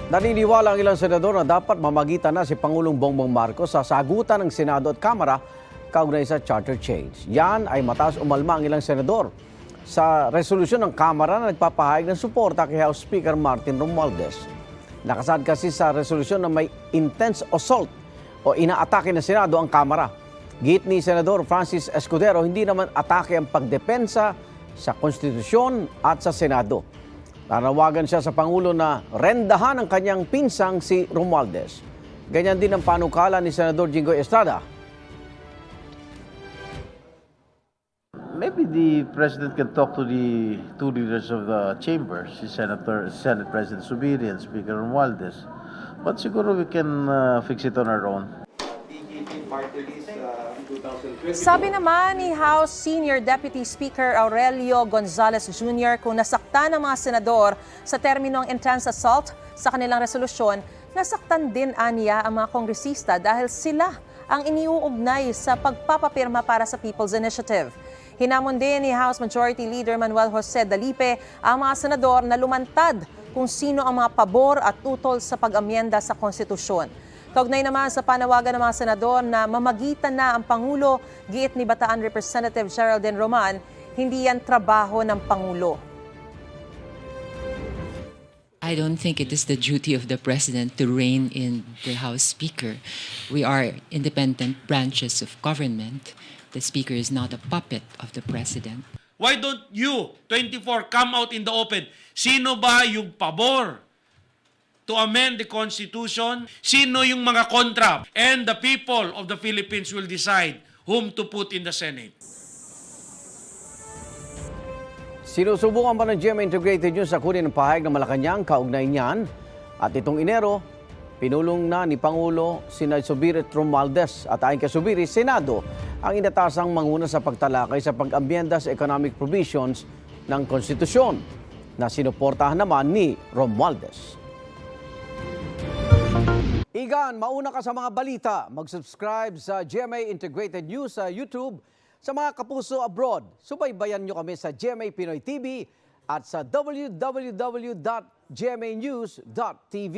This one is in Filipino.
Naniniwala ang ilang senador na dapat mamagitan na si Pangulong Bongbong Marcos sa sagutan ng Senado at Kamara kaugnay sa charter change. Yan ay mataas umalma ang ilang senador sa resolusyon ng Kamara na nagpapahayag ng suporta kay House Speaker Martin Romualdez. Nakasaad kasi sa resolusyon na may intense assault o inaatake ng Senado ang Kamara. Git ni Senador Francis Escudero, hindi naman atake ang pagdepensa sa konstitusyon at sa Senado. Nanawagan siya sa Pangulo na rendahan ang kanyang pinsang si Romualdez. Ganyan din ang panukala ni Senador Jinggoy Estrada. Maybe the President can talk to the two leaders of the chamber, si Senate President Zubiri and Speaker Romualdez. But siguro we can fix it on our own. Sabi naman ni House Senior Deputy Speaker Aurelio Gonzales Jr. kung nasaktan ng mga senador sa terminong intense assault sa kanilang resolusyon, nasaktan din aniya ang mga kongresista dahil sila ang iniuugnay sa pagpapapirma para sa People's Initiative. Hinamon din ni House Majority Leader Manuel Jose Dalipe ang mga senador na lumantad kung sino ang mga pabor at utol sa pag-amyenda sa konstitusyon. Kaugnay naman sa panawagan ng mga senador na mamagitan na ang Pangulo, giit ni Bataan Representative Geraldine Roman, hindi yan trabaho ng Pangulo. I don't think it is the duty of the President to rein in the House Speaker. We are independent branches of government. The Speaker is not a puppet of the President. Why don't you, 24, come out in the open? Sino ba yung pabor to amend the Constitution? Sino yung mga kontra? And the people of the Philippines will decide whom to put in the Senate. Sinusubukan pa ng GMA Integrated News sa kunin ng pahayag ng Malacanang kaugnay niyan. At itong Enero, pinulong na ni Pangulo sina Zubiri at Romualdez at ayon kay Zubiri, Senado ang inatasang manguna sa pagtalakay sa pag-ambyenda sa economic provisions ng konstitusyon na sinuportahan naman ni Romualdez. Igan, mauna ka sa mga balita. Mag-subscribe sa GMA Integrated News sa YouTube. Sa mga kapuso abroad, subaybayan nyo kami sa GMA Pinoy TV at sa www.gmanews.tv.